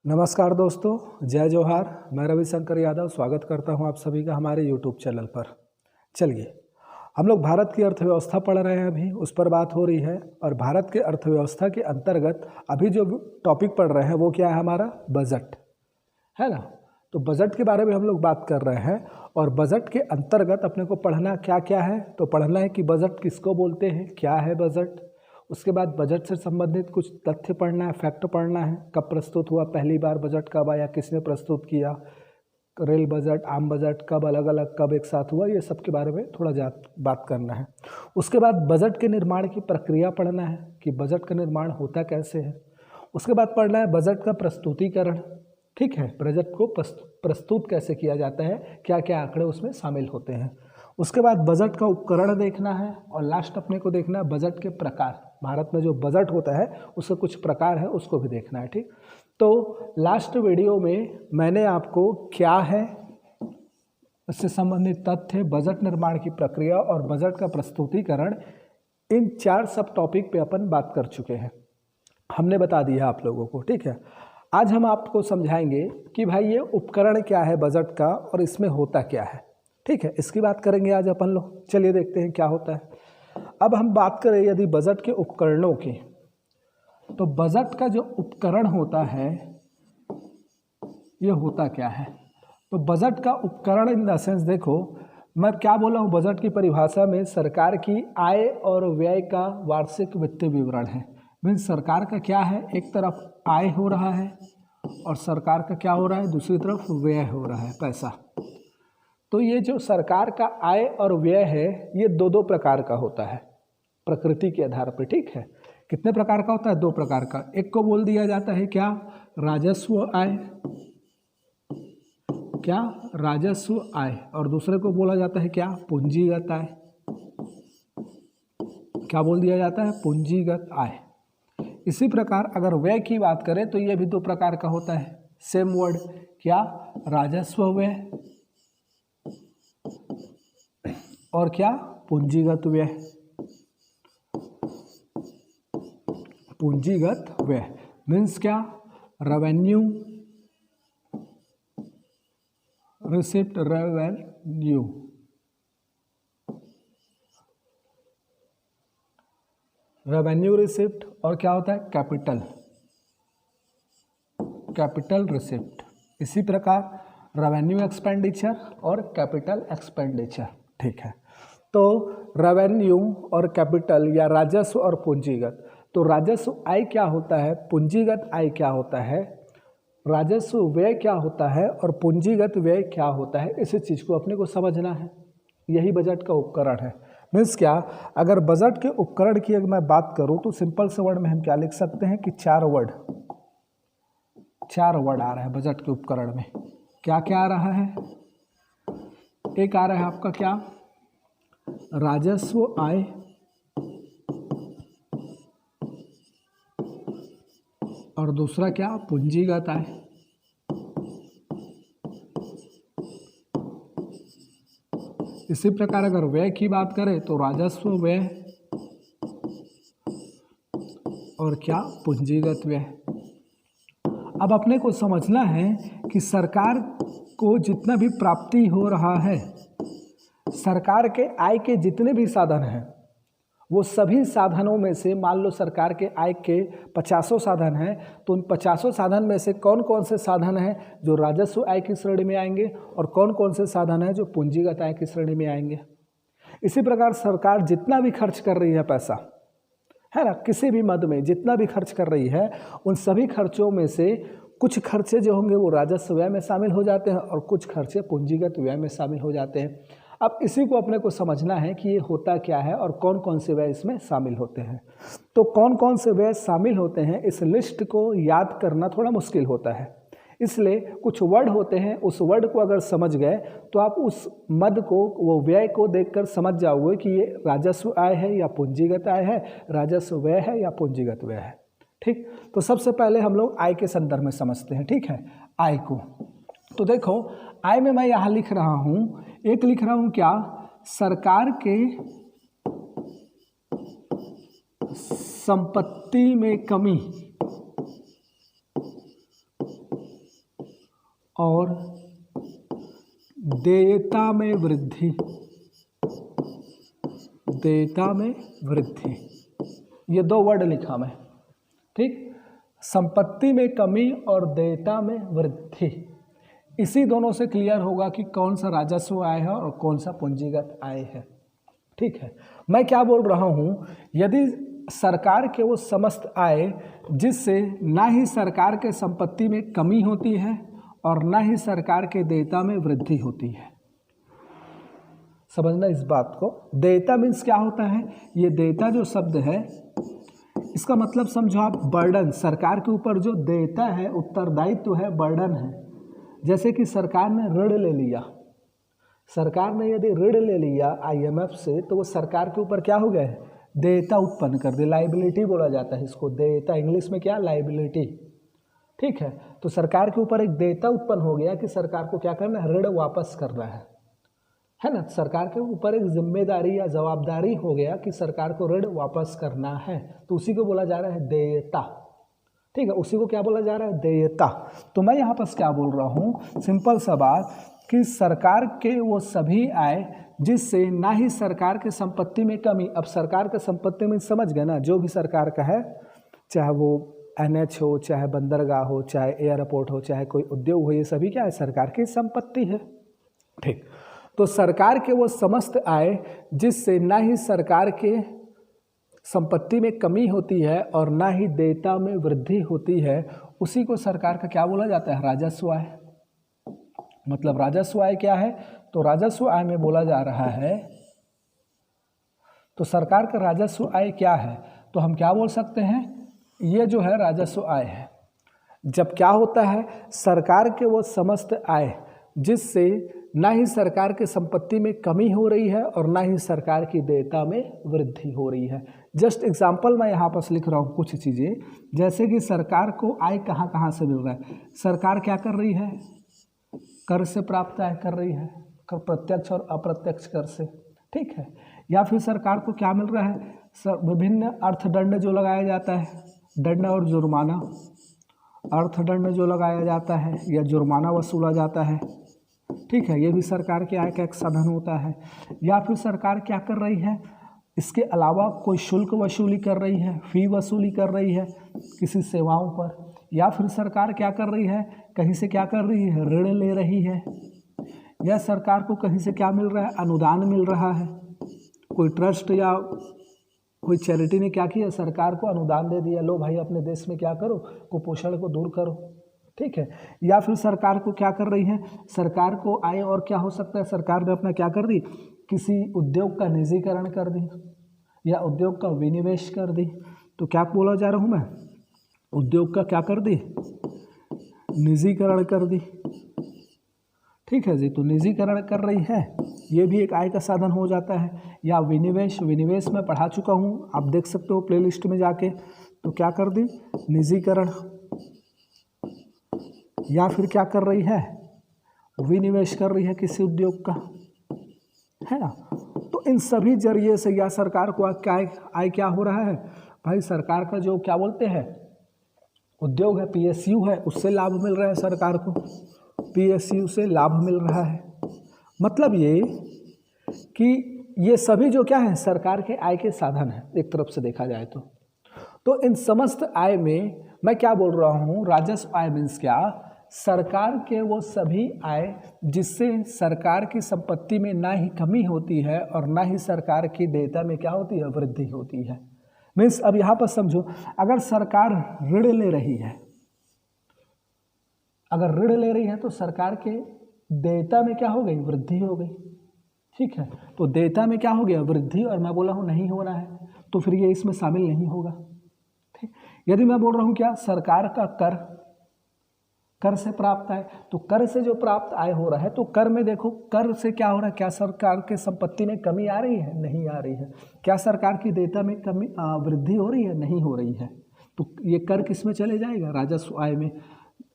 नमस्कार दोस्तों, जय जोहार। मैं रविशंकर यादव स्वागत करता हूं आप सभी का हमारे यूट्यूब चैनल पर। चलिए, हम लोग भारत की अर्थव्यवस्था पढ़ रहे हैं, अभी उस पर बात हो रही है। और भारत के अर्थव्यवस्था के अंतर्गत अभी जो टॉपिक पढ़ रहे हैं वो क्या है, हमारा बजट है ना। तो बजट के बारे में हम लोग बात कर रहे हैं। और बजट के अंतर्गत अपने को पढ़ना क्या क्या है, तो पढ़ना है कि बजट किसको बोलते हैं, क्या है बजट। उसके बाद बजट से संबंधित कुछ तथ्य पढ़ना है, फैक्ट पढ़ना है। कब प्रस्तुत हुआ, पहली बार बजट कब आया, किसने प्रस्तुत किया, रेल बजट, आम बजट कब अलग अलग, कब एक साथ हुआ, ये सब के बारे में थोड़ा बात करना है। उसके बाद बजट के निर्माण की प्रक्रिया पढ़ना है कि बजट का निर्माण होता कैसे है। उसके बाद पढ़ना है बजट का प्रस्तुतिकरण, ठीक है, बजट को प्रस्तुत कैसे किया जाता है, क्या क्या आंकड़े उसमें शामिल होते हैं। उसके बाद बजट का उपकरण देखना है। और लास्ट अपने को देखना है बजट के प्रकार। भारत में जो बजट होता है उसके कुछ प्रकार है, उसको भी देखना है, ठीक। तो लास्ट वीडियो में मैंने आपको क्या है, इससे संबंधित तथ्य, बजट निर्माण की प्रक्रिया और बजट का प्रस्तुतिकरण, इन 4 सब टॉपिक पे अपन बात कर चुके हैं, हमने बता दिया आप लोगों को, ठीक है। आज हम आपको समझाएंगे कि भाई ये उपकरण क्या है बजट का और इसमें होता क्या है, ठीक है। इसकी बात करेंगे आज अपन लोग। चलिए देखते हैं क्या होता है। अब हम बात करें यदि बजट के उपकरणों की, तो बजट का जो उपकरण होता है ये होता क्या है। तो बजट का उपकरण इन द सेंस, देखो मैं क्या बोला हूँ, बजट की परिभाषा में सरकार की आय और व्यय का वार्षिक वित्तीय विवरण है। मीन्स सरकार का क्या है, एक तरफ आय हो रहा है और सरकार का क्या हो रहा है, दूसरी तरफ व्यय हो रहा है, पैसा। तो ये जो सरकार का आय और व्यय है ये दो प्रकार का होता है प्रकृति के आधार पर, ठीक है। कितने प्रकार का होता है, 2 प्रकार का। एक को बोल दिया जाता है क्या, राजस्व आय, क्या, राजस्व आय। और दूसरे को बोला जाता है क्या, पूंजीगत आय। क्या बोल दिया जाता है, पूंजीगत आय। इसी प्रकार अगर व्यय की बात करें तो ये भी 2 प्रकार का होता है, सेम वर्ड, क्या, राजस्व व्यय और क्या, पूंजीगत व्यय। पूंजीगत व्यय मीन्स क्या, revenue, receipt, revenue. Revenue receipt और क्या होता है, कैपिटल, कैपिटल रिसिप्ट। इसी प्रकार रेवेन्यू एक्सपेंडिचर और कैपिटल एक्सपेंडिचर, ठीक है। तो रेवेन्यू और कैपिटल या राजस्व और पूंजीगत। तो राजस्व आय क्या होता है, पूंजीगत आय क्या होता है, राजस्व व्यय क्या होता है और पूंजीगत व्यय क्या होता है, इस चीज़ को अपने को समझना है। यही बजट का उपकरण है। मीन्स क्या, अगर बजट के उपकरण की अगर मैं बात करूं तो सिंपल से वर्ड में हम क्या लिख सकते हैं कि 4 वर्ड आ रहा है बजट के उपकरण में। क्या क्या आ रहा है, एक आ रहा है आपका क्या, राजस्व आय, और दूसरा क्या, पूंजीगत आय। इसी प्रकार अगर व्यय की बात करें तो राजस्व व्यय और क्या, पूंजीगत व्यय। अब अपने को समझना है कि सरकार को जितना भी प्राप्ति हो रहा है, सरकार के आय के जितने भी साधन हैं, वो सभी साधनों में से, मान लो सरकार के आय के 50 साधन हैं, तो उन 50 साधन में से कौन कौन से साधन हैं जो राजस्व आय की श्रेणी में आएंगे और कौन कौन से साधन हैं जो पूंजीगत आय की श्रेणी में आएंगे। इसी प्रकार सरकार जितना भी खर्च कर रही है पैसा, है ना, किसी भी मद में जितना भी खर्च कर रही है, उन सभी खर्चों में से कुछ खर्चे जो होंगे वो राजस्व व्यय में शामिल हो जाते हैं और कुछ खर्चे पूंजीगत व्यय में शामिल हो जाते हैं। अब इसी को अपने को समझना है कि ये होता क्या है और कौन कौन से व्यय इसमें शामिल होते हैं। तो कौन कौन से व्यय शामिल होते हैं, इस लिस्ट को याद करना थोड़ा मुश्किल होता है, इसलिए कुछ वर्ड होते हैं, उस वर्ड को अगर समझ गए तो आप उस मद को, वो व्यय को देखकर समझ जाओगे कि ये राजस्व आय है या पूंजीगत आय है, राजस्व व्यय है या पूंजीगत व्यय है, ठीक। तो सबसे पहले हम लोग आय के संदर्भ में समझते हैं, ठीक है, आय को। तो देखो आय में मैं यहाँ लिख रहा हूँ, एक लिख रहा हूँ क्या, सरकार के संपत्ति में कमी और देयता में वृद्धि, देयता में वृद्धि, ये दो वर्ड लिखा मैं, ठीक। संपत्ति में कमी और देयता में वृद्धि, इसी दोनों से क्लियर होगा कि कौन सा राजस्व आय है और कौन सा पूंजीगत आय है, ठीक है। मैं क्या बोल रहा हूँ, यदि सरकार के वो समस्त आय जिससे ना ही सरकार के संपत्ति में कमी होती है और ना ही सरकार के देयता में वृद्धि होती है, समझना इस बात को। देयता मीन्स क्या होता है, ये देयता जो शब्द है इसका मतलब समझो आप बर्डन, सरकार के ऊपर जो देयता है, उत्तरदायित्व है, बर्डन है। जैसे कि सरकार ने ऋण ले लिया, सरकार ने यदि ऋण ले लिया IMF से, तो वो सरकार के ऊपर क्या हो गया है, देयता उत्पन्न कर दी, लाइबिलिटी बोला जाता है इसको, देयता इंग्लिश में क्या, लाइबिलिटी, ठीक है। तो सरकार के ऊपर एक देयता उत्पन्न हो गया कि सरकार को क्या करना है, ऋण वापस करना है ना। सरकार के ऊपर एक जिम्मेदारी या जवाबदारी हो गया कि सरकार को ऋण वापस करना है, तो उसी को बोला जा रहा है देयता, ठीक है। उसी को क्या बोला जा रहा है, देयता। तो मैं यहाँ पर क्या बोल रहा हूँ, सिंपल सा बात कि सरकार के वो सभी आय जिससे ना ही सरकार के संपत्ति में कमी, अब सरकार के संपत्ति में समझ गए ना, जो भी सरकार का है, चाहे वो NH हो, चाहे बंदरगाह हो, चाहे एयरपोर्ट हो, चाहे कोई उद्योग हो, ये सभी क्या है, सरकार की संपत्ति है, ठीक। तो सरकार के वो समस्त आय जिससे ना ही सरकार के संपत्ति में कमी होती है और ना ही देयता में वृद्धि होती है, उसी को सरकार का क्या बोला जाता है, राजस्व आय। मतलब राजस्व आय क्या है, तो राजस्व आय में बोला जा रहा है, तो सरकार का राजस्व आय क्या है, तो हम क्या बोल सकते हैं, ये जो है राजस्व आय है। जब क्या होता है, सरकार के वो समस्त आय जिससे ना ही सरकार के संपत्ति में कमी हो रही है और ना ही सरकार की देयता में वृद्धि हो रही है। जस्ट एग्जांपल मैं यहाँ पर लिख रहा हूँ कुछ चीज़ें, जैसे कि सरकार को आय कहाँ कहाँ से मिल रहा है, सरकार क्या कर रही है, कर से प्राप्त आय कर रही है, कर प्रत्यक्ष और अप्रत्यक्ष कर से, ठीक है। या फिर सरकार को क्या मिल रहा है, विभिन्न अर्थदंड जो लगाया जाता है, दंड और जुर्माना, अर्थदंड जो लगाया जाता है या जुर्माना वसूला जाता है, ठीक है, ये भी सरकार के आय का एक साधन होता है। या फिर सरकार क्या कर रही है, इसके अलावा कोई शुल्क वसूली कर रही है, फी वसूली कर रही है किसी सेवाओं पर, या फिर सरकार क्या कर रही है, कहीं से क्या कर रही है, ऋण ले रही है, या सरकार को कहीं से क्या मिल रहा है, अनुदान मिल रहा है, कोई ट्रस्ट या कोई चैरिटी ने क्या किया, सरकार को अनुदान दे दिया, लो भाई अपने देश में क्या करो, कुपोषण को दूर करो, ठीक है। या फिर सरकार को क्या कर रही है, सरकार को आय और क्या हो सकता है, सरकार ने अपना क्या कर दी, किसी उद्योग का निजीकरण कर दी या उद्योग का विनिवेश कर दी। तो क्या बोला जा रहा हूँ मैं, उद्योग का क्या कर दी, निजीकरण कर दी, ठीक है जी। तो निजीकरण कर रही है, ये भी एक आय का साधन हो जाता है। या विनिवेश, विनिवेश में पढ़ा चुका हूँ, आप देख सकते हो प्लेलिस्ट में जाके। तो क्या कर दी, निजीकरण, या फिर क्या कर रही है, विनिवेश कर रही है किसी उद्योग का, है ना। तो इन सभी जरिए से या सरकार को आय क्या हो रहा है भाई, सरकार का जो क्या बोलते हैं उद्योग है, PSU है, उससे लाभ मिल रहा है सरकार को, PSU से लाभ मिल रहा है। मतलब ये कि ये सभी जो क्या है, सरकार के आय के साधन है एक तरफ से देखा जाए तो इन समस्त आय में मैं क्या बोल रहा हूँ, राजस्व आय मीन्स क्या, सरकार के वो सभी आय जिससे सरकार की संपत्ति में ना ही कमी होती है और ना ही सरकार की देयता में क्या होती है, वृद्धि होती है। मीन्स अब यहाँ पर समझो, अगर सरकार ऋण ले रही है, अगर ऋण ले रही है तो सरकार के देयता में क्या हो गई, वृद्धि हो गई, ठीक है। तो देयता में क्या हो गया, वृद्धि, और मैं बोला हूँ नहीं हो रहा है, तो फिर ये इसमें शामिल नहीं होगा, ठीक। यदि मैं बोल रहा हूँ क्या, सरकार का कर से प्राप्त आय, तो कर से जो प्राप्त आय हो रहा है, तो कर में देखो, कर से क्या हो रहा है, क्या सरकार के संपत्ति में कमी आ रही है, नहीं आ रही है। क्या सरकार की देयता में कमी वृद्धि हो रही है, नहीं हो रही है। तो ये कर किस में चले जाएगा, राजस्व आय में।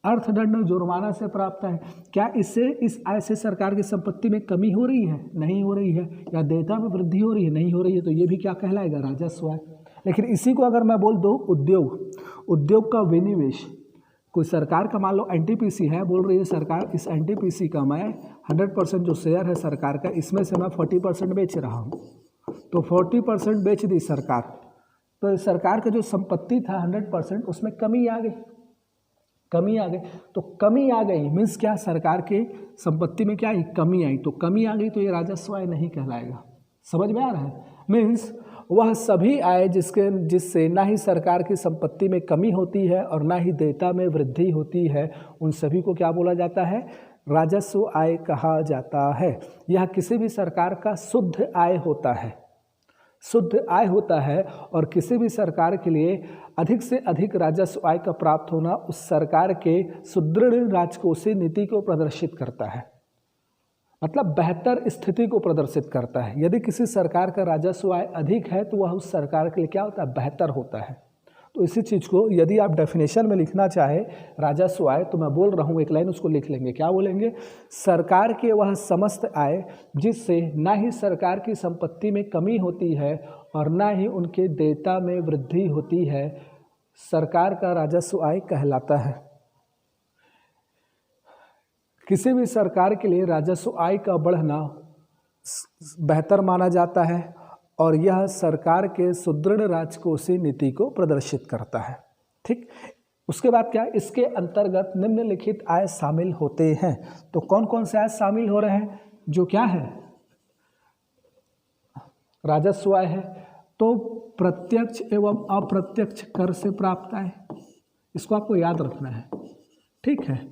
अर्थदंड जुर्माना से प्राप्त आय, क्या इससे, इस आय से सरकार की संपत्ति में कमी हो रही है, नहीं हो रही है। या देयता में वृद्धि हो रही है, नहीं हो रही है, तो ये भी क्या कहलाएगा, राजस्व आय। लेकिन इसी को अगर मैं बोल दूँ उद्योग का विनिवेश, कोई सरकार का मान लो एनटीपीसी है, बोल रही है सरकार इस एनटीपीसी का मैं 100% जो शेयर है सरकार का, इसमें से मैं 40% बेच रहा हूँ, तो 40% बेच दी सरकार, तो सरकार का जो संपत्ति था 100% उसमें कमी आ गई, तो कमी आ गई मीन्स क्या, सरकार के संपत्ति में क्या आई, कमी आई, तो कमी आ गई तो ये राजस्व आय नहीं कहलाएगा। समझ में आ रहा है? मीन्स वह सभी आय जिससे ना ही सरकार की संपत्ति में कमी होती है और ना ही देयता में वृद्धि होती है, उन सभी को क्या बोला जाता है, राजस्व आय कहा जाता है। यह किसी भी सरकार का शुद्ध आय होता है, शुद्ध आय होता है, और किसी भी सरकार के लिए अधिक से अधिक राजस्व आय का प्राप्त होना उस सरकार के सुदृढ़ राजकोषीय नीति को प्रदर्शित करता है, मतलब बेहतर स्थिति को प्रदर्शित करता है। यदि किसी सरकार का राजस्व आय अधिक है तो वह उस सरकार के लिए क्या होता है, बेहतर होता है। तो इसी चीज़ को यदि आप डेफिनेशन में लिखना चाहे राजस्व आय, तो मैं बोल रहा हूँ एक लाइन उसको लिख लेंगे, क्या बोलेंगे, सरकार के वह समस्त आय जिससे ना ही सरकार की संपत्ति में कमी होती है और ना ही उनके देयता में वृद्धि होती है, सरकार का राजस्व आय कहलाता है। किसी भी सरकार के लिए राजस्व आय का बढ़ना बेहतर माना जाता है और यह सरकार के सुदृढ़ राजकोषीय नीति को प्रदर्शित करता है। ठीक, उसके बाद क्या, इसके अंतर्गत निम्नलिखित आय शामिल होते हैं। तो कौन कौन से आय शामिल हो रहे हैं, जो क्या है, राजस्व आय है। तो प्रत्यक्ष एवं अप्रत्यक्ष कर से प्राप्त आय, इसको आपको याद रखना है। ठीक है,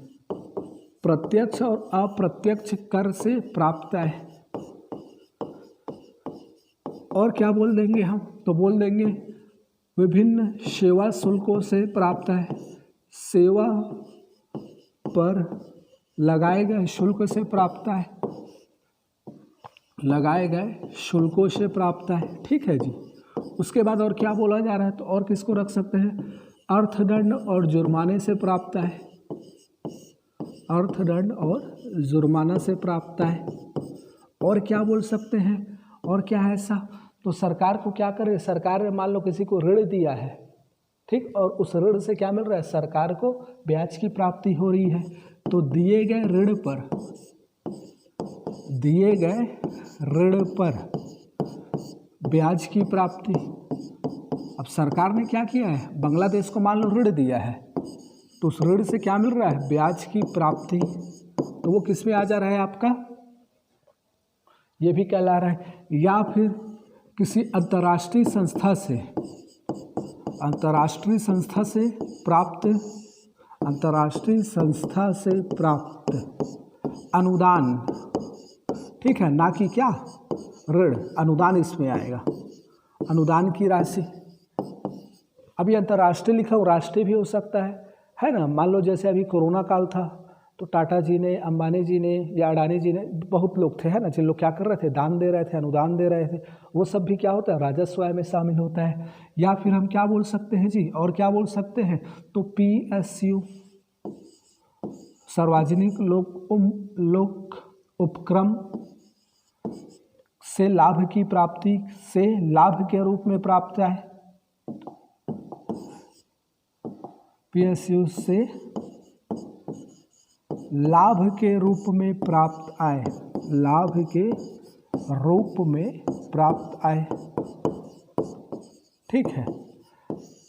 प्रत्यक्ष और अप्रत्यक्ष कर से प्राप्त आय। और क्या बोल देंगे हम, तो बोल देंगे विभिन्न सेवा शुल्कों से प्राप्त है, सेवा पर लगाए गए शुल्क से प्राप्त है, लगाए गए शुल्कों से प्राप्त है। ठीक है जी। उसके बाद और क्या बोला जा रहा है, तो और किसको रख सकते हैं, अर्थदंड और जुर्माने से प्राप्त है, अर्थदंड और जुर्माना से प्राप्त है। और क्या बोल सकते हैं, और क्या है ऐसा, तो सरकार को क्या करे, सरकार ने मान लो किसी को ऋण दिया है, ठीक, और उस ऋण से क्या मिल रहा है, सरकार को ब्याज की प्राप्ति हो रही है। तो दिए गए ऋण पर, दिए गए ऋण पर ब्याज की प्राप्ति। अब सरकार ने क्या किया है, बांग्लादेश को मान लो ऋण दिया है, तो उस ऋण से क्या मिल रहा है, ब्याज की प्राप्ति। तो वो किस में आ जा रहा है आपका, ये भी कहला रहा है। या फिर किसी अंतर्राष्ट्रीय संस्था से, अंतर्राष्ट्रीय संस्था से प्राप्त, अंतर्राष्ट्रीय संस्था से प्राप्त अनुदान। ठीक है, ना कि क्या, ऋण, अनुदान इसमें आएगा, अनुदान की राशि। अभी अंतर्राष्ट्रीय लिखा हो, राष्ट्रीय भी हो सकता है ना। मान लो जैसे अभी कोरोना काल था, तो टाटा जी ने, अंबानी जी ने या अडानी जी ने, बहुत लोग थे, है ना, जिन लोग क्या कर रहे थे, दान दे रहे थे, अनुदान दे रहे थे, वो सब भी क्या होता है, राजस्व आय में शामिल होता है। या फिर हम क्या बोल सकते हैं जी, और क्या बोल सकते हैं, तो PSU, सार्वजनिक लोक उपक्रम से लाभ की प्राप्ति, से लाभ के रूप में प्राप्त है, PSU से लाभ के रूप में प्राप्त आय, लाभ के रूप में प्राप्त आय। ठीक है,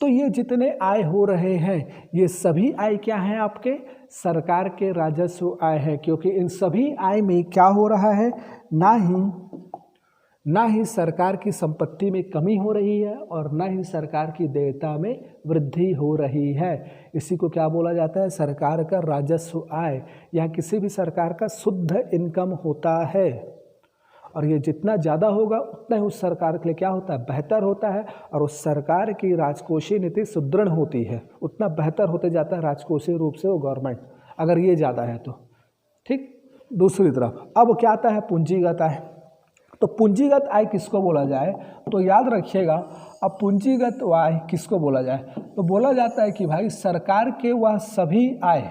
तो ये जितने आय हो रहे हैं, ये सभी आय क्या हैं, आपके सरकार के राजस्व आय है, क्योंकि इन सभी आय में क्या हो रहा है, ना ही सरकार की संपत्ति में कमी हो रही है और ना ही सरकार की देयता में वृद्धि हो रही है। इसी को क्या बोला जाता है, सरकार का राजस्व आय, या किसी भी सरकार का शुद्ध इनकम होता है। और ये जितना ज़्यादा होगा उतना ही उस सरकार के लिए क्या होता है, बेहतर होता है, और उस सरकार की राजकोषीय नीति सुदृढ़ होती है, उतना बेहतर होते जाता है राजकोषीय रूप से वो गवर्नमेंट, अगर ये ज़्यादा है तो। ठीक, दूसरी तरफ अब क्या आता है, पूंजीगत आय। तो पूंजीगत आय किसको बोला जाए, तो याद रखिएगा, अब पूंजीगत आय किसको बोला जाए, तो बोला जाता है कि भाई सरकार के वह सभी आय,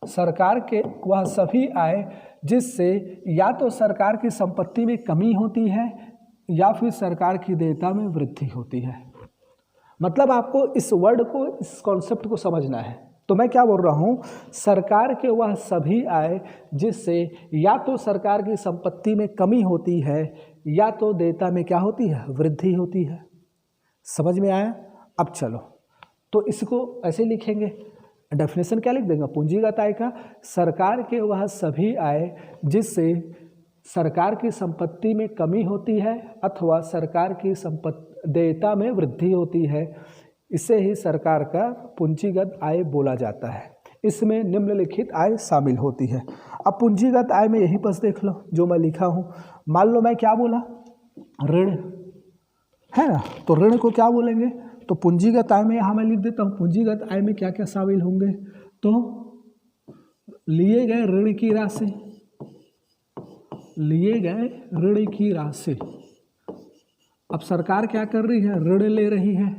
सरकार के वह सभी आय जिससे या तो सरकार की संपत्ति में कमी होती है या फिर सरकार की देयता में वृद्धि होती है। मतलब आपको इस वर्ड को, इस कॉन्सेप्ट को समझना है। तो मैं क्या बोल रहा हूँ, सरकार के वह सभी आय जिससे या तो सरकार की संपत्ति में कमी होती है या तो देयता में क्या होती है, वृद्धि होती है। समझ में आया? अब चलो तो इसको ऐसे लिखेंगे, डेफिनेशन क्या लिख देंगे, पूंजीगत आय का सरकार के वह सभी आय जिससे सरकार की संपत्ति में कमी होती है अथवा सरकार की देयता में वृद्धि होती है, इसे ही सरकार का पूंजीगत आय बोला जाता है। इसमें निम्नलिखित आय शामिल होती है। अब पूंजीगत आय में यही बस देख लो जो मैं लिखा हूँ। मान लो मैं क्या बोला, ऋण है ना, तो ऋण को क्या बोलेंगे, तो पूंजीगत आय में यहाँ मैं लिख देता हूँ पूंजीगत आय में क्या क्या शामिल होंगे, तो लिए गए ऋण की राशि, लिए गए ऋण की राशि। अब सरकार क्या कर रही है, ऋण ले रही है,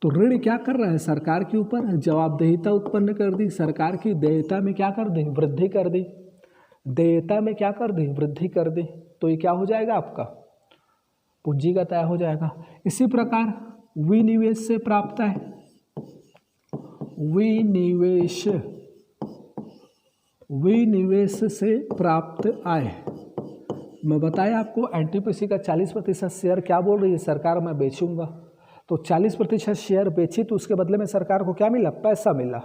तो ऋण क्या कर रहा है, सरकार के ऊपर जवाबदेहिता उत्पन्न कर दी, सरकार की देयता में क्या कर दी, वृद्धि कर दी, देयता में क्या कर दी, वृद्धि कर दी। तो ये क्या हो जाएगा आपका पूंजीगत आय हो जाएगा। इसी प्रकार विनिवेश से प्राप्त आय, विनिवेश से प्राप्त आय, मैं बताया आपको एनटीपीसी का 40% शेयर क्या बोल रही है सरकार, मैं बेचूंगा, तो 40% शेयर बेची तो उसके बदले में सरकार को क्या मिला, पैसा मिला।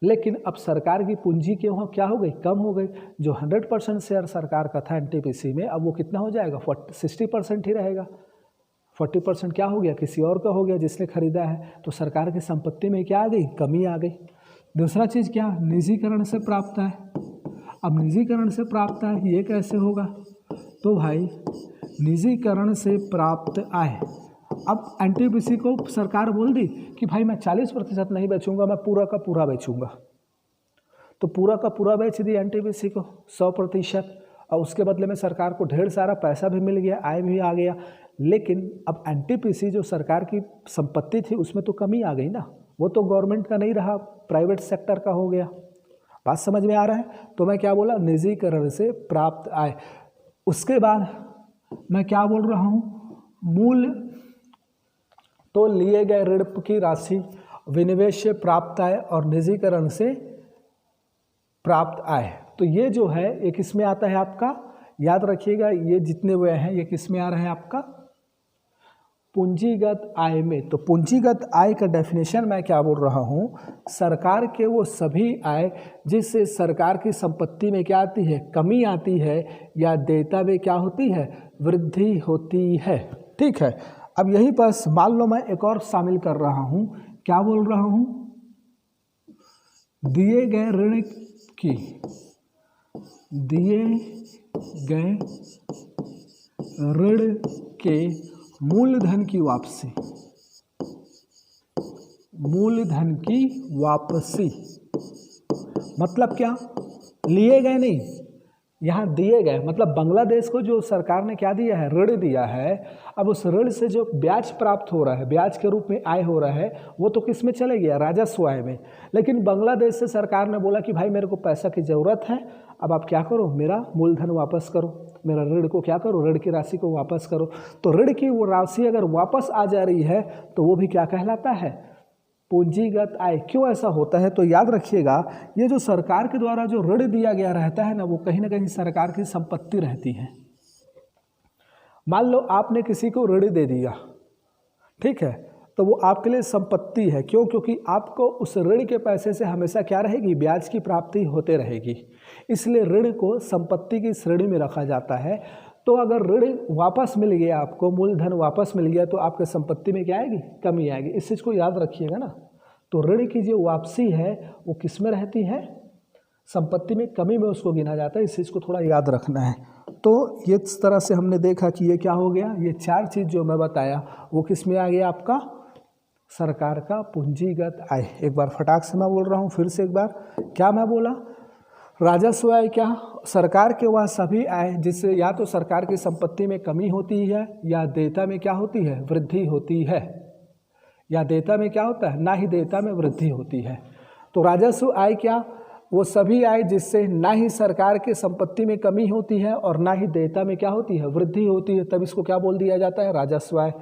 लेकिन अब सरकार की पूंजी के वहाँ क्या हो गई, कम हो गई। जो 100% शेयर सरकार का था एनटीपीसी में, अब वो कितना हो जाएगा, 60% ही रहेगा। 40% क्या हो गया, किसी और का हो गया जिसने खरीदा है, तो सरकार की संपत्ति में क्या आ गई, कमी आ गई। दूसरा चीज़ क्या, निजीकरण से प्राप्त है। अब निजीकरण से प्राप्त है ये कैसे होगा, तो भाई निजीकरण से प्राप्त आय, अब एनटीपीसी को सरकार बोल दी कि भाई मैं 40% नहीं बेचूंगा, मैं पूरा का पूरा बेचूंगा, तो पूरा का पूरा बेच दिया एनटीपीसी को 100%, और उसके बदले में सरकार को ढेर सारा पैसा भी मिल गया, आय भी आ गया। लेकिन अब एनटीपीसी जो सरकार की संपत्ति थी उसमें तो कमी आ गई ना, वो तो गवर्नमेंट का नहीं रहा, प्राइवेट सेक्टर का हो गया। बात समझ में आ रहा है? तो मैं क्या बोला, निजीकरण से प्राप्त आय। उसके बाद मैं क्या बोल रहा हूँ, मूल, तो लिए गए ऋण की राशि, विनिवेश से प्राप्त आय और निजीकरण से प्राप्त आय। तो ये जो है ये किस में आता है आपका, याद रखिएगा ये जितने हुए हैं ये किस में आ रहे हैं आपका, पूंजीगत आय में। तो पूंजीगत आय का डेफिनेशन मैं क्या बोल रहा हूँ, सरकार के वो सभी आय जिससे सरकार की संपत्ति में क्या आती है, कमी आती है, या देयता में क्या होती है, वृद्धि होती है। ठीक है, अब यही बस मान लो मैं एक और शामिल कर रहा हूँ, क्या बोल रहा हूँ, दिए गए ऋण की, दिए गए ऋण के मूलधन की वापसी, मूलधन की वापसी मतलब क्या, लिए गए नहीं, यहाँ दिए गए, मतलब बांग्लादेश को जो सरकार ने क्या दिया है, ऋण दिया है। अब उस ऋण से जो ब्याज प्राप्त हो रहा है, ब्याज के रूप में आय हो रहा है, वो तो किस में चले गया, राजस्व आय में। लेकिन बांग्लादेश से सरकार ने बोला कि भाई मेरे को पैसा की ज़रूरत है, अब आप क्या करो, मेरा मूलधन वापस करो, मेरा ऋण को क्या करो, ऋण की राशि को वापस करो। तो ऋण की वो राशि अगर वापस आ जा रही है तो वो भी क्या कहलाता है, पूंजीगत आय। क्यों ऐसा होता है, तो याद रखिएगा ये जो सरकार के द्वारा जो ऋण दिया गया रहता है ना, वो कहीं ना कहीं सरकार की संपत्ति रहती है। मान लो आपने किसी को ऋण दे दिया, ठीक है, तो वो आपके लिए संपत्ति है। क्यों, क्योंकि आपको उस ऋण के पैसे से हमेशा क्या रहेगी, ब्याज की प्राप्ति होते रहेगी। इसलिए ऋण को संपत्ति की श्रेणी में रखा जाता है। तो अगर ऋण वापस मिल गया, आपको मूलधन वापस मिल गया, तो आपके संपत्ति में क्या आएगी, कमी आएगी। इस चीज़ को याद रखिएगा ना। तो ऋण की जो वापसी है वो किस में रहती है, संपत्ति में कमी में उसको गिना जाता है। इस चीज़ को थोड़ा याद रखना है। तो ये इस तरह से हमने देखा कि ये क्या हो गया, ये चार चीज़ जो मैं बताया वो किस में आ गया, आपका सरकार का पूंजीगत आय। एक बार फटाक से मैं बोल रहा हूँ, फिर से एक बार, क्या मैं बोला, राजस्व आय क्या, सरकार के वह सभी आय जिससे या तो सरकार की संपत्ति में कमी होती है या देयता में क्या होती है, वृद्धि होती है। या देयता में क्या होता है, ना ही देयता में वृद्धि होती है। तो राजस्व आय क्या, वो सभी आय जिससे ना ही सरकार की संपत्ति में कमी होती है और ना ही देयता में क्या होती है, वृद्धि होती है, तब इसको क्या बोल दिया जाता है, राजस्व आय।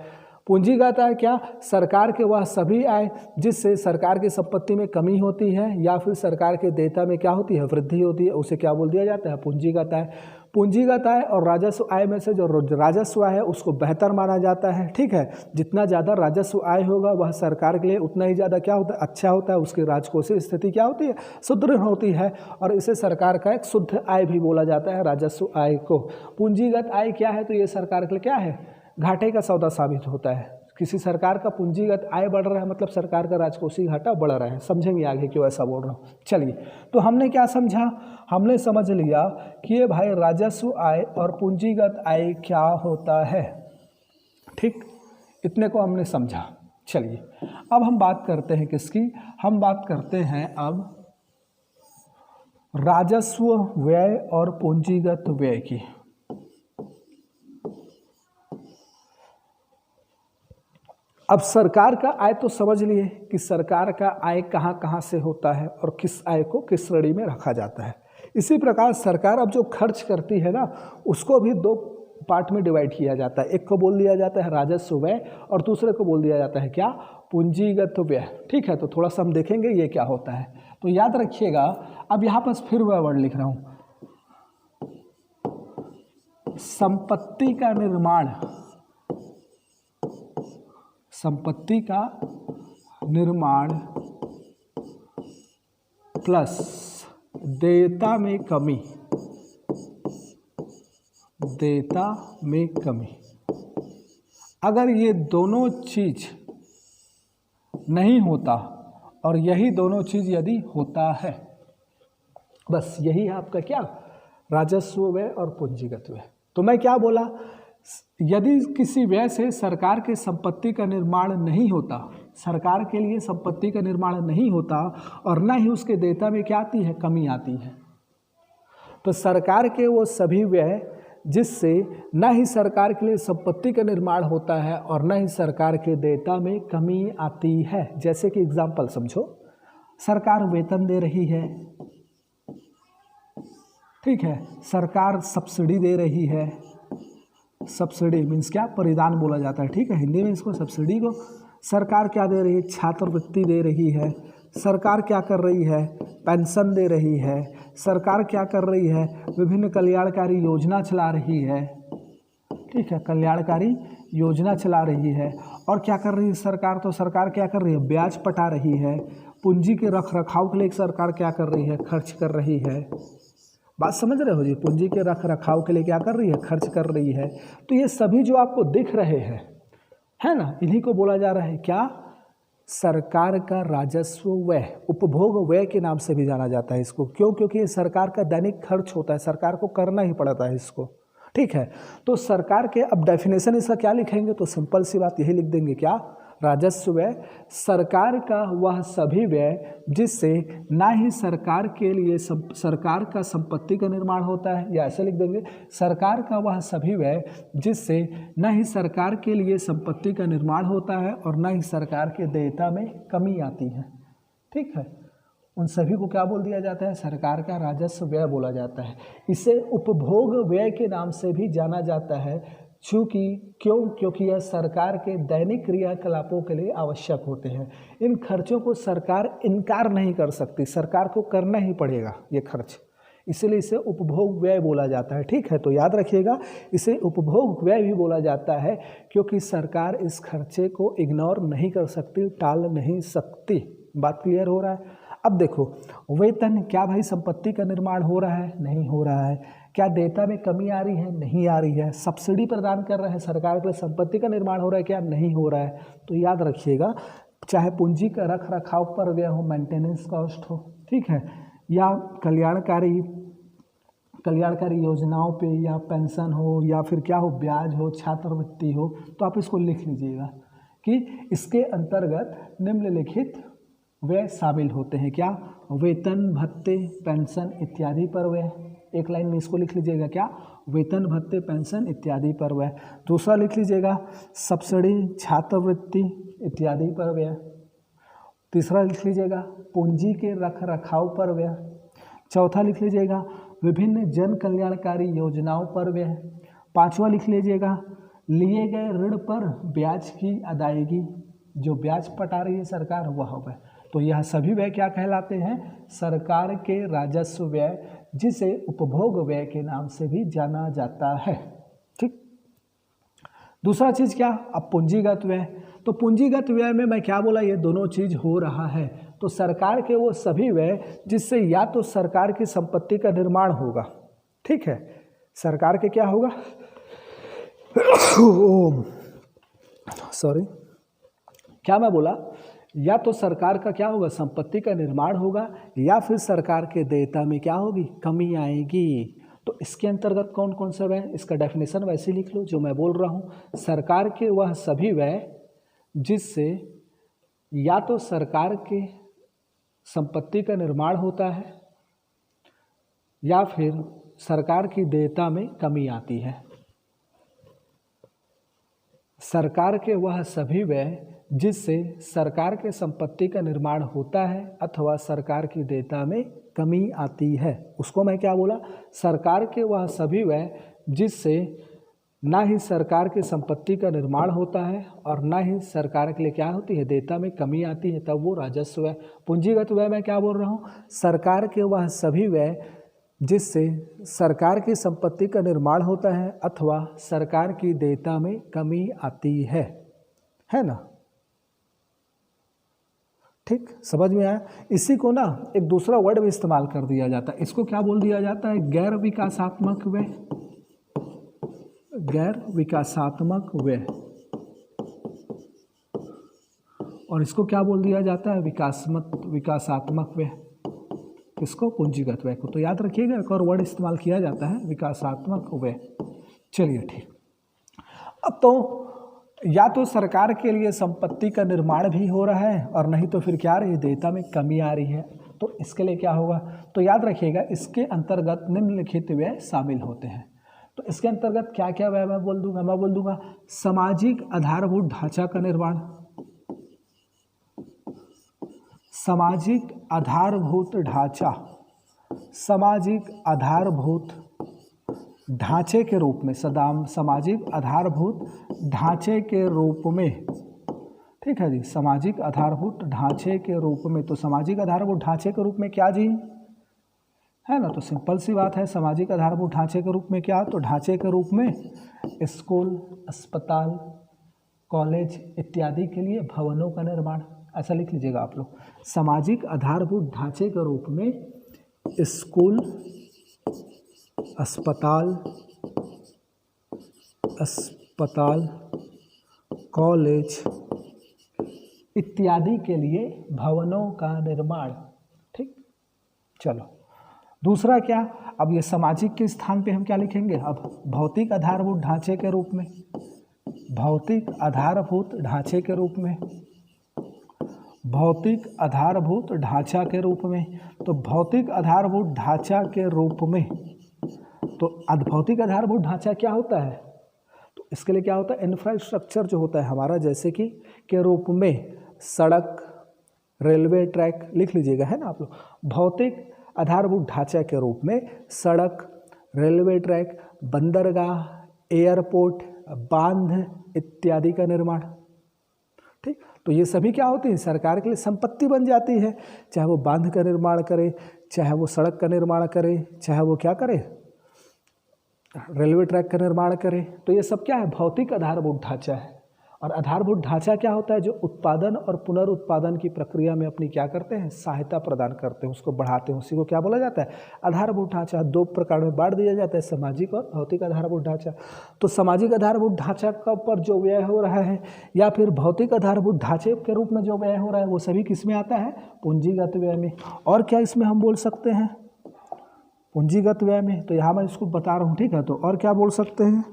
पूंजीगत आय क्या, सरकार के वह सभी आय जिससे सरकार की संपत्ति में कमी होती है या फिर सरकार के देयता में क्या होती है, वृद्धि होती है, उसे क्या बोल दिया जाता है, पूंजीगत आय। पूंजीगत आय और राजस्व आय में से जो राजस्व आय है उसको बेहतर माना जाता है। ठीक है, जितना ज़्यादा राजस्व आय होगा वह सरकार के लिए उतना ही ज़्यादा क्या होता है, अच्छा होता है, उसकी राजकोषीय स्थिति क्या होती है, सुदृढ़ होती है, और इसे सरकार का एक शुद्ध आय भी बोला जाता है, राजस्व आय को। पूंजीगत आय क्या है, तो ये सरकार के लिए क्या है, घाटे का सौदा साबित होता है। किसी सरकार का पूंजीगत आय बढ़ रहा है मतलब सरकार का राजकोषीय घाटा बढ़ रहा है। समझेंगे आगे क्यों ऐसा बोल रहा हूँ। चलिए, तो हमने क्या समझा, हमने समझ लिया कि ये भाई राजस्व आय और पूंजीगत आय क्या होता है। ठीक, इतने को हमने समझा। चलिए, अब हम बात करते हैं किसकी, हम बात करते हैं अब राजस्व व्यय और पूंजीगत व्यय की। अब सरकार का आय तो समझ लिए कि सरकार का आय कहाँ कहाँ से होता है और किस आय को किस श्रेणी में रखा जाता है। इसी प्रकार सरकार अब जो खर्च करती है ना, उसको भी दो पार्ट में डिवाइड किया जाता है। एक को बोल दिया जाता है राजस्व व्यय और दूसरे को बोल दिया जाता है क्या, पूंजीगत व्यय। ठीक है, तो थोड़ा सा हम देखेंगे ये क्या होता है। तो याद रखिएगा, अब यहाँ पर फिर वह वर्ड लिख रहा हूँ, संपत्ति का निर्माण, संपत्ति का निर्माण प्लस देयता में कमी, देयता में कमी, अगर ये दोनों चीज नहीं होता और यही दोनों चीज यदि होता है, बस यही है आपका क्या, राजस्व व्यय और पूंजीगत व्यय। तो मैं क्या बोला, यदि किसी व्यय से सरकार के संपत्ति का निर्माण नहीं होता, सरकार के लिए संपत्ति का निर्माण नहीं होता और न ही उसके देयता में क्या आती है, कमी आती है, तो सरकार के वो सभी व्यय जिससे न ही सरकार के लिए संपत्ति का निर्माण होता है और न ही सरकार के देयता में कमी आती है। जैसे कि एग्जाम्पल समझो, सरकार वेतन दे रही है, ठीक है, सरकार सब्सिडी दे रही है, सब्सिडी मीन्स क्या, परिदान बोला जाता है। ठीक है, हिंदी में इसको सब्सिडी को। सरकार क्या दे रही है, छात्रवृत्ति दे रही है। सरकार क्या कर रही है, पेंशन दे रही है। सरकार क्या कर रही है, विभिन्न कल्याणकारी योजना चला रही है। ठीक है, कल्याणकारी योजना चला रही है। और क्या कर रही है सरकार, तो सरकार क्या कर रही है, ब्याज पटा रही है। पूंजी के रख रखाव के लिए सरकार क्या कर रही है, खर्च कर रही है। बात समझ रहे हो जी, पूंजी के रख रखाव के लिए क्या कर रही है, खर्च कर रही है। तो ये सभी जो आपको दिख रहे हैं, है ना, इन्हीं को बोला जा रहा है क्या, सरकार का राजस्व व्यय, उपभोग व्यय के नाम से भी जाना जाता है इसको। क्यों, क्योंकि ये सरकार का दैनिक खर्च होता है, सरकार को करना ही पड़ता है इसको। ठीक है, तो सरकार के, अब डेफिनेशन इसका क्या लिखेंगे, तो सिंपल सी बात यही लिख देंगे क्या, राजस्व व्यय सरकार का वह सभी व्यय जिससे ना ही सरकार के लिए सरकार का संपत्ति का निर्माण होता है, या ऐसे लिख देंगे, सरकार का वह सभी व्यय जिससे न ही सरकार के लिए संपत्ति का निर्माण होता है और न ही सरकार के देयता में कमी आती है। ठीक है, उन सभी को क्या बोल दिया जाता है, सरकार का राजस्व व्यय बोला जाता है। इसे उपभोग व्यय के नाम से भी जाना जाता है। क्योंकि यह सरकार के दैनिक क्रियाकलापों के लिए आवश्यक होते हैं। इन खर्चों को सरकार इनकार नहीं कर सकती, सरकार को करना ही पड़ेगा ये खर्च, इसलिए इसे उपभोग व्यय बोला जाता है। ठीक है, तो याद रखिएगा, इसे उपभोग व्यय भी बोला जाता है क्योंकि सरकार इस खर्चे को इग्नोर नहीं कर सकती, टाल नहीं सकती। बात क्लियर हो रहा है। अब देखो, वेतन, क्या भाई संपत्ति का निर्माण हो रहा है, नहीं हो रहा है। क्या देयता में कमी आ रही है, नहीं आ रही है। सब्सिडी प्रदान कर रहे हैं सरकार के लिए, संपत्ति का निर्माण हो रहा है क्या, नहीं हो रहा है। तो याद रखिएगा, चाहे पूंजी का रख रखाव पर व्यय हो, मेंटेनेंस कॉस्ट हो, ठीक है, या कल्याणकारी योजनाओं पे, या पेंशन हो, या फिर क्या हो, ब्याज हो, छात्रवृत्ति हो, तो आप इसको लिख लीजिएगा कि इसके अंतर्गत निम्नलिखित व्यय शामिल होते हैं। क्या, वेतन, भत्ते, पेंशन इत्यादि पर व्यय। एक लाइन में इसको लिख लीजिएगा क्या, वेतन, भत्ते, पेंशन इत्यादि पर व्यय। दूसरा लिख लीजिएगा सब्सिडी, छात्रवृत्ति इत्यादि पर व्यय। तीसरा लिख लीजिएगा पूंजी के रख रखाव पर व्यय। चौथा लिख लीजिएगा विभिन्न जन कल्याणकारी योजनाओं पर व्यय। पांचवा लिख लीजिएगा लिए गए ऋण पर ब्याज की अदायगी, जो ब्याज पटा रही है सरकार वह व्यय। तो यह सभी व्यय क्या कहलाते हैं? सरकार के राजस्व व्यय, जिसे उपभोग व्यय के नाम से भी जाना जाता है। ठीक। दूसरा चीज क्या? अब पूंजीगत व्यय। तो पूंजीगत व्यय में मैं क्या बोला, ये दोनों चीज हो रहा है। तो सरकार के वो सभी व्यय जिससे या तो सरकार की संपत्ति का निर्माण होगा, ठीक है, सरकार के क्या होगा, सॉरी, क्या मैं बोला, या तो सरकार का क्या होगा, संपत्ति का निर्माण होगा, या फिर सरकार के देयता में क्या होगी, कमी आएगी। तो इसके अंतर्गत कौन कौन सा व्यय, इसका डेफिनेशन वैसे लिख लो जो मैं बोल रहा हूँ। सरकार के वह सभी व्यय जिससे या तो सरकार के संपत्ति का निर्माण होता है या फिर सरकार की देयता में कमी आती है। सरकार के वह सभी व्यय जिससे सरकार के संपत्ति का निर्माण होता है अथवा सरकार की देयता में कमी आती है, उसको मैं क्या बोला, सरकार के वह सभी व्यय जिससे ना ही सरकार की संपत्ति का निर्माण होता है और ना ही सरकार के लिए क्या होती है, देयता में कमी आती है, तब वो राजस्व व्यय। पूंजीगत व्यय मैं क्या बोल रहा हूँ, सरकार के वह सभी व्यय जिससे सरकार की संपत्ति का निर्माण होता है अथवा सरकार की देयता में कमी आती है ना। ठीक, समझ में आया। इसी को ना एक दूसरा वर्ड भी इस्तेमाल कर दिया जाता है, इसको क्या बोल दिया जाता है, गैर विकासात्मक व्यय। गैर विकासात्मक व्यय, और इसको क्या बोल दिया जाता है, विकासात्मक व्यय। इसको पूंजीगत व्यय को। तो याद रखिएगा, एक और वर्ड इस्तेमाल किया जाता है, विकासात्मक व्यय। चलिए ठीक। अब तो या तो सरकार के लिए संपत्ति का निर्माण भी हो रहा है और नहीं तो फिर क्या रही, देयता में कमी आ रही है, तो इसके लिए क्या होगा, तो याद रखिएगा इसके अंतर्गत निम्नलिखित व्यय शामिल होते हैं। तो इसके अंतर्गत क्या क्या व्यय मैं बोल दूंगा, सामाजिक आधारभूत ढांचा का निर्माण, सामाजिक आधारभूत ढांचा, सामाजिक आधारभूत ढांचे के रूप में, सामाजिक आधारभूत ढांचे के रूप में, ठीक है जी, सामाजिक आधारभूत ढांचे के रूप में। तो सामाजिक आधारभूत ढांचे के रूप में क्या जी, है ना, तो सिंपल सी बात है, सामाजिक आधारभूत ढांचे के रूप में क्या, तो ढांचे के रूप में स्कूल, अस्पताल, कॉलेज इत्यादि के लिए भवनों का निर्माण, ऐसा लिख लीजिएगा आप लोग। सामाजिक आधारभूत ढांचे के रूप में स्कूल, अस्पताल, कॉलेज इत्यादि के लिए भवनों का निर्माण। ठीक, चलो दूसरा क्या, अब ये सामाजिक के स्थान पे हम क्या लिखेंगे, अब भौतिक आधारभूत ढांचे के रूप में, भौतिक आधारभूत ढांचे के रूप में, भौतिक आधारभूत ढांचा के रूप में। तो भौतिक आधारभूत ढांचा के रूप में, तो भौतिक आधारभूत ढांचा क्या होता है, तो इसके लिए क्या होता है, इंफ्रास्ट्रक्चर जो होता है हमारा, जैसे कि के रूप में सड़क, रेलवे ट्रैक, लिख लीजिएगा, है ना आप लोग। भौतिक आधारभूत ढांचा के रूप में सड़क, रेलवे ट्रैक, बंदरगाह, एयरपोर्ट, बांध इत्यादि का निर्माण। ठीक, तो ये सभी क्या होती है, सरकार के लिए संपत्ति बन जाती है, चाहे वो बांध का निर्माण करे, चाहे वो सड़क का निर्माण करे, चाहे वो क्या करे, रेलवे ट्रैक का निर्माण करे। तो ये सब क्या है, भौतिक आधारभूत ढांचा है। और आधारभूत ढांचा क्या होता है, जो उत्पादन और पुनरुत्पादन की प्रक्रिया में अपनी क्या करते हैं, सहायता प्रदान करते हैं, उसको बढ़ाते हैं, उसी को क्या बोला जाता है, आधारभूत ढांचा। दो प्रकार में बांट दिया जाता है, सामाजिक और भौतिक आधारभूत ढांचा। तो सामाजिक आधारभूत ढांचा का पर जो व्यय हो रहा है या फिर भौतिक आधारभूत ढांचे के रूप में जो व्यय हो रहा है, वो सभी किस में आता है, पूंजीगत व्यय में। और क्या इसमें हम बोल सकते हैं, पूंजीगत व्यय में, तो यहाँ मैं इसको बता रहा हूँ, ठीक है। तो और क्या बोल सकते हैं,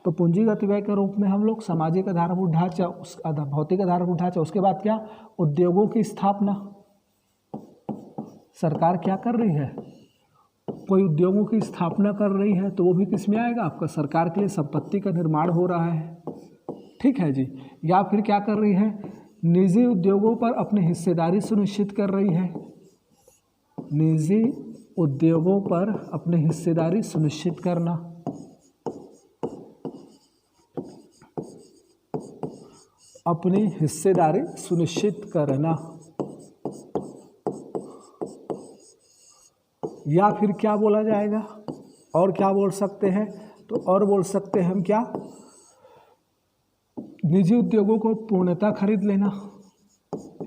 तो पूंजीगत व्यय के रूप में हम लोग सामाजिक आधारभूत ढांचा, उस भौतिक आधारभूत ढांचा, उसके बाद क्या, उद्योगों की स्थापना। सरकार क्या कर रही है, कोई उद्योगों की स्थापना कर रही है, तो वो भी किस में आएगा, आपका सरकार के लिए संपत्ति का निर्माण हो रहा है, ठीक है जी। या फिर क्या कर रही है, निजी उद्योगों पर अपनी हिस्सेदारी सुनिश्चित कर रही है, निजी उद्योगों पर अपनी हिस्सेदारी सुनिश्चित करना। अपनी हिस्सेदारी सुनिश्चित करना, या फिर क्या बोला जाएगा, और क्या बोल सकते हैं, तो और बोल सकते हैं हम क्या, निजी उद्योगों को पूर्णतः खरीद लेना।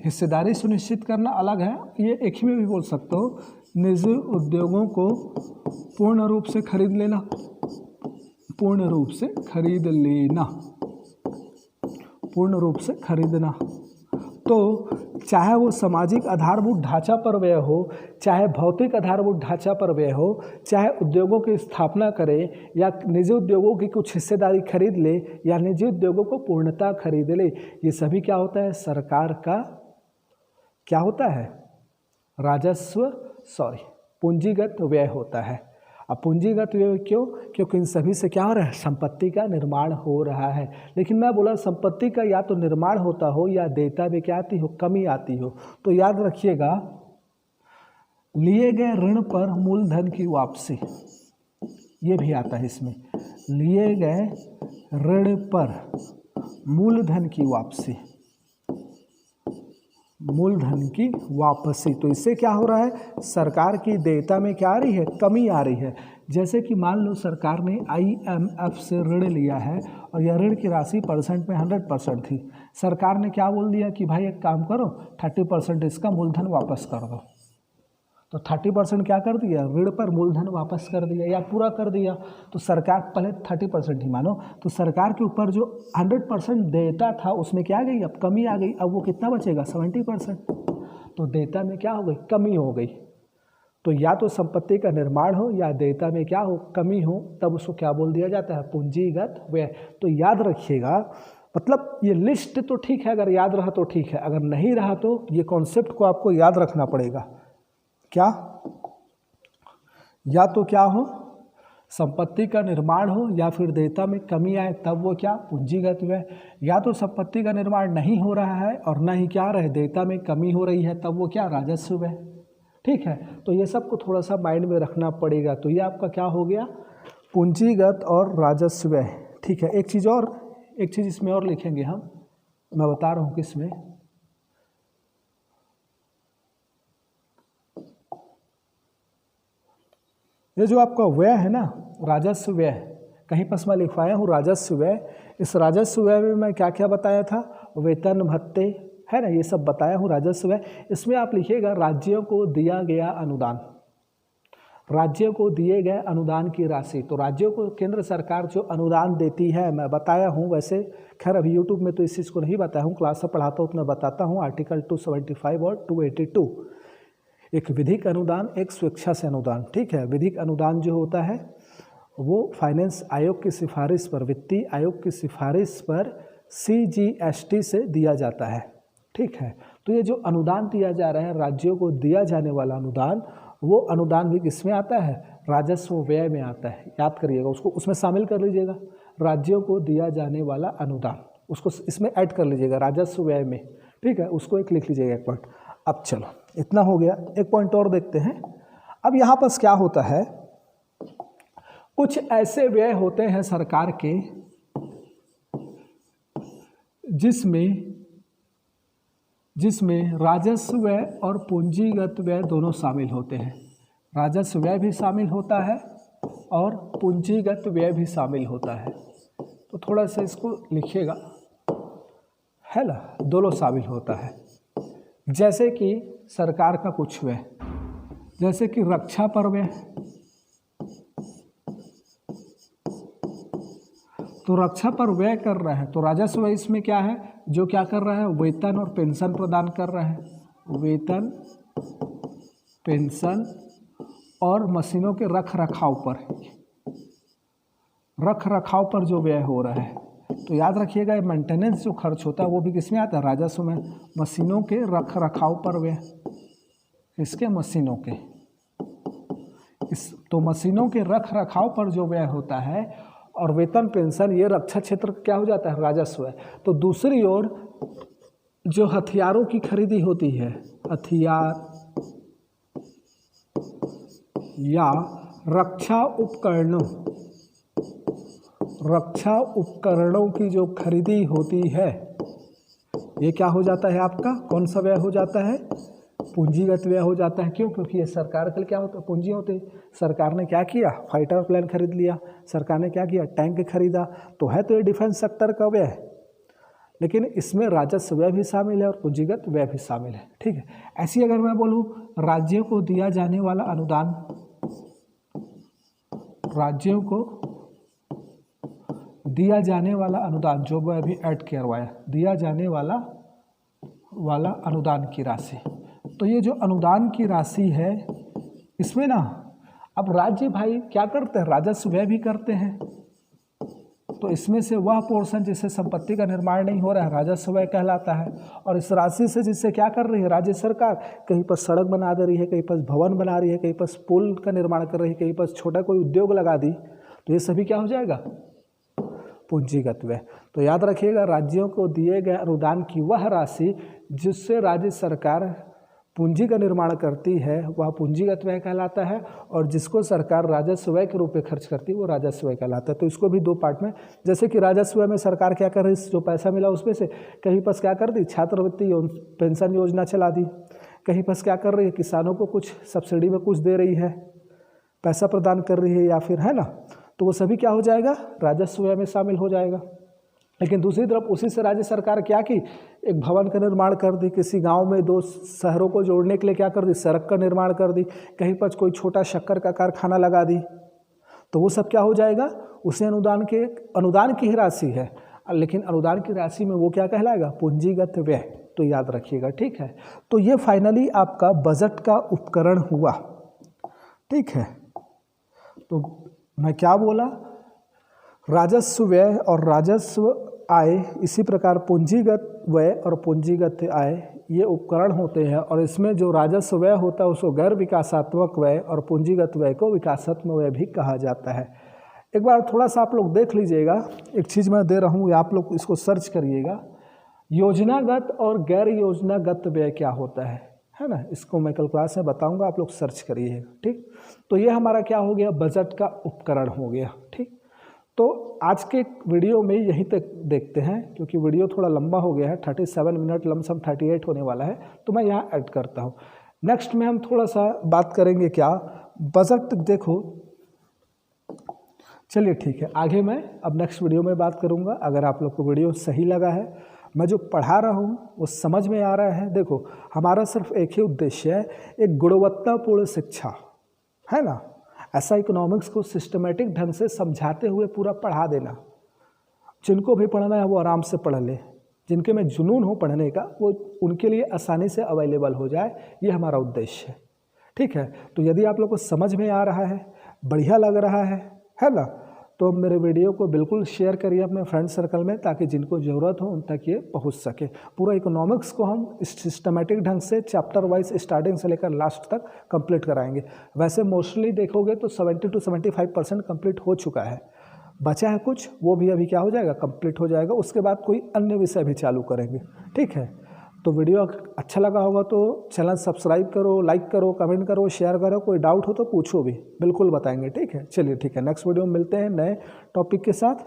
हिस्सेदारी सुनिश्चित करना अलग है, ये एक ही में भी बोल सकते हो, निजी उद्योगों को पूर्ण रूप से खरीद लेना, पूर्ण रूप से खरीद लेना, पूर्ण रूप से खरीदना। तो चाहे वो सामाजिक आधारभूत ढांचा पर व्यय हो, चाहे भौतिक आधारभूत ढांचा पर व्यय हो, चाहे उद्योगों की स्थापना करे या निजी उद्योगों की कुछ हिस्सेदारी खरीद ले या निजी उद्योगों को पूर्णतः खरीद ले, ये सभी क्या होता है, सरकार का क्या होता है, राजस्व पूंजीगत व्यय होता है। अब पूंजीगत व्यय क्यों, क्योंकि इन सभी से क्या हो रहा है, संपत्ति का निर्माण हो रहा है। लेकिन मैं बोला संपत्ति का या तो निर्माण होता हो या देयता में क्या आती हो, कमी आती हो। तो याद रखिएगा, लिए गए ऋण पर मूलधन की वापसी, ये भी आता है इसमें, लिए गए ऋण पर मूलधन की वापसी, मूलधन की वापसी। तो इससे क्या हो रहा है, सरकार की देयता में क्या आ रही है, कमी आ रही है। जैसे कि मान लो सरकार ने IMF से ऋण लिया है और यह ऋण की राशि परसेंट में 100% थी। सरकार ने क्या बोल दिया कि भाई एक काम करो, 30% इसका मूलधन वापस कर दो। तो 30% क्या कर दिया, ऋण पर मूलधन वापस कर दिया या पूरा कर दिया। तो सरकार पहले 30% ही मानो, तो सरकार के ऊपर जो 100% देयता था उसमें क्या आ गई, अब कमी आ गई। अब वो कितना बचेगा, 70%। तो देयता में क्या हो गई, कमी हो गई। तो या तो संपत्ति का निर्माण हो या देयता में क्या हो, कमी हो, तब उसको क्या बोल दिया जाता है, पूंजीगत व्यय। तो याद रखिएगा, मतलब ये लिस्ट तो ठीक है, अगर याद रहा तो ठीक है, अगर नहीं रहा तो ये कॉन्सेप्ट को आपको याद रखना पड़ेगा। क्या, या तो क्या हो, संपत्ति का निर्माण हो या फिर देयता में कमी आए, तब वो क्या, पूंजीगत व्यय। या तो संपत्ति का निर्माण नहीं हो रहा है और ना ही क्या रहे, देयता में कमी हो रही है, तब वो क्या, राजस्व व्यय। ठीक है, तो ये सबको थोड़ा सा माइंड में रखना पड़ेगा। तो ये आपका क्या हो गया, पूंजीगत और राजस्व व्यय। ठीक है, एक चीज़ इसमें और लिखेंगे हम, मैं बता रहा हूँ किसमें, ये जो आपका व्यय है ना, राजस्व व्यय, कहीं पर मैं लिखवाया हूँ राजस्व व्यय। इस राजस्व व्यय में मैं क्या क्या बताया था, वेतन भत्ते है ना, ये सब बताया हूँ राजस्व व्यय। इसमें आप लिखिएगा राज्यों को दिया गया अनुदान, राज्यों को दिए गए अनुदान की राशि। तो राज्यों को केंद्र सरकार जो अनुदान देती है, मैं बताया हूँ, वैसे खैर अभी यूट्यूब में तो इस चीज़ को नहीं बताया हूँ, क्लास में पढ़ाता हूँ तो मैं बताता हूँ। आर्टिकल 275 और 282, एक विधिक अनुदान, एक स्वेच्छा से अनुदान। ठीक है, विधिक अनुदान जो होता है वो फाइनेंस आयोग की सिफारिश पर, वित्तीय आयोग की सिफारिश पर CGST से दिया जाता है। ठीक है, तो ये जो अनुदान दिया जा रहा है, राज्यों को दिया जाने वाला अनुदान, वो अनुदान भी किसमें आता है, राजस्व व्यय में आता है। याद करिएगा, उसको उसमें शामिल कर लीजिएगा, राज्यों को दिया जाने वाला अनुदान, उसको इसमें ऐड कर लीजिएगा राजस्व व्यय में। ठीक है, उसको एक लिख लीजिएगा, एक पॉइंट। अब चलो, इतना हो गया, एक पॉइंट और देखते हैं। अब यहाँ पर क्या होता है, कुछ ऐसे व्यय होते हैं सरकार के जिसमें राजस्व व्यय और पूंजीगत व्यय दोनों शामिल होते हैं। राजस्व व्यय भी शामिल होता है और पूंजीगत व्यय भी शामिल होता है। तो थोड़ा सा इसको लिखिएगा, है ना, दोनों शामिल होता है। जैसे कि सरकार का कुछ व्यय, जैसे कि रक्षा पर व्यय, तो रक्षा पर व्यय कर रहा है, तो राजस्व व्यय इसमें क्या है, जो क्या कर रहा है, वेतन और पेंशन प्रदान कर रहा है, वेतन, पेंशन और मशीनों के रख रखाव पर जो व्यय हो रहा है। तो याद रखिएगा, मेंटेनेंस जो खर्च होता है वो भी किसमें आता है, राजस्व में। मशीनों के रख रखाव पर व्यय, इसके मशीनों के, तो मशीनों के रख रखाव पर जो व्यय होता है, और वेतन पेंशन, ये रक्षा क्षेत्र क्या हो जाता है, राजस्व है। तो दूसरी ओर जो हथियारों की खरीदी होती है, हथियार या रक्षा उपकरणों की जो खरीदी होती है, ये क्या हो जाता है आपका, कौन सा व्यय हो जाता है, पूंजीगत व्यय हो जाता है। क्यों? क्योंकि ये सरकार के लिए क्या होता है, पूंजी होती है। सरकार ने क्या किया, फाइटर प्लेन खरीद लिया, सरकार ने क्या किया, टैंक खरीदा, तो है तो ये डिफेंस सेक्टर का व्यय, लेकिन इसमें राजस्व व्यय भी शामिल है और पूंजीगत व्यय भी शामिल है। ठीक है, ऐसी अगर मैं बोलूँ राज्यों को दिया जाने वाला अनुदान, राज्यों को दिया जाने वाला अनुदान, जो मैं अभी ऐड करवाया, दिया जाने वाला अनुदान की राशि, तो ये जो अनुदान की राशि है इसमें ना अब राज्य भाई क्या करते हैं, राजस्व व्यय भी करते हैं, तो इसमें से वह पोर्शन जिससे संपत्ति का निर्माण नहीं हो रहा है राजस्व व्यय कहलाता है। और इस राशि से जिससे क्या कर रही है राज्य सरकार, कहीं पर सड़क बना दे रही है, कहीं पर भवन बना रही है, कहीं पर पुल का निर्माण कर रही है, कहीं पर छोटा कोई उद्योग लगा दी, तो ये सभी क्या हो जाएगा, पूंजीगत व्यय। तो याद रखिएगा, राज्यों को दिए गए अनुदान की वह राशि जिससे राज्य सरकार पूंजी का निर्माण करती है वह पूंजीगत व्यय कहलाता है, और जिसको सरकार राजस्व व्यय के रूप में खर्च करती है वो राजस्व व्यय कहलाता है। तो इसको भी दो पार्ट में, जैसे कि राजस्व व्यय में सरकार क्या कर रही है, जो पैसा मिला उसमें से कहीं पर क्या कर दी, छात्रवृत्ति पेंशन योजना चला दी, कहीं पर क्या कर रही है, किसानों को कुछ सब्सिडी में कुछ दे रही है, पैसा प्रदान कर रही है, या फिर है ना, तो वो सभी क्या हो जाएगा, राजस्व व्यय में शामिल हो जाएगा। लेकिन दूसरी तरफ उसी से राज्य सरकार क्या की, एक भवन का निर्माण कर दी, किसी गांव में दो शहरों को जोड़ने के लिए क्या कर दी, सड़क का निर्माण कर दी, कहीं पर कोई छोटा शक्कर का कारखाना लगा दी, तो वो सब क्या हो जाएगा, उसे अनुदान की ही राशि है, लेकिन अनुदान की राशि में वो क्या कहलाएगा, पूंजीगत व्यय। तो याद रखिएगा, ठीक है। तो ये फाइनली आपका बजट का उपकरण हुआ, ठीक है। तो मैं क्या बोला, राजस्व व्यय और राजस्व आय, इसी प्रकार पूंजीगत व्यय और पूंजीगत आय ये उपकरण होते हैं, और इसमें जो राजस्व व्यय होता है उसको गैर विकासात्मक व्यय और पूंजीगत व्यय को विकासात्मक व्यय भी कहा जाता है। एक बार थोड़ा सा आप लोग देख लीजिएगा, एक चीज़ मैं दे रहा हूँ, आप लोग इसको सर्च करिएगा, योजनागत और गैर योजनागत व्यय क्या होता है ना, इसको मैं कल क्लास में बताऊंगा, आप लोग सर्च करिएगा, ठीक। तो ये हमारा क्या हो गया, बजट का उपकरण हो गया, ठीक। तो आज के वीडियो में यहीं तक देखते हैं, क्योंकि वीडियो थोड़ा लंबा हो गया है, 37 मिनट, लमसम 38 होने वाला है, तो मैं यहाँ ऐड करता हूँ। नेक्स्ट में हम थोड़ा सा बात करेंगे क्या, बजट देखो, चलिए ठीक है, आगे मैं अब नेक्स्ट वीडियो में बात करूँगा। अगर आप लोग को वीडियो सही लगा है, मैं जो पढ़ा रहा हूँ वो समझ में आ रहा है, देखो हमारा सिर्फ एक ही उद्देश्य है, एक गुणवत्तापूर्ण शिक्षा, है ना, ऐसा इकोनॉमिक्स को सिस्टमेटिक ढंग से समझाते हुए पूरा पढ़ा देना। जिनको भी पढ़ना है वो आराम से पढ़ ले, जिनके में जुनून हो पढ़ने का वो उनके लिए आसानी से अवेलेबल हो जाए, ये हमारा उद्देश्य है, ठीक है। तो यदि आप लोग को समझ में आ रहा है, बढ़िया लग रहा है ना, तो मेरे वीडियो को बिल्कुल शेयर करिए अपने फ्रेंड सर्कल में, ताकि जिनको ज़रूरत हो उन तक ये पहुंच सके। पूरा इकोनॉमिक्स को हम सिस्टमेटिक ढंग से चैप्टर वाइज स्टार्टिंग से लेकर लास्ट तक कंप्लीट कराएंगे। वैसे मोस्टली देखोगे तो 70 to 75% कंप्लीट हो चुका है, बचा है कुछ, वो भी अभी क्या हो जाएगा, कंप्लीट हो जाएगा। उसके बाद कोई अन्य विषय भी चालू करेंगे, ठीक है। तो वीडियो अच्छा लगा होगा तो चैनल सब्सक्राइब करो, लाइक करो, कमेंट करो, शेयर करो, कोई डाउट हो तो पूछो भी, बिल्कुल बताएंगे, ठीक है। चलिए ठीक है, नेक्स्ट वीडियो में मिलते हैं नए टॉपिक के साथ।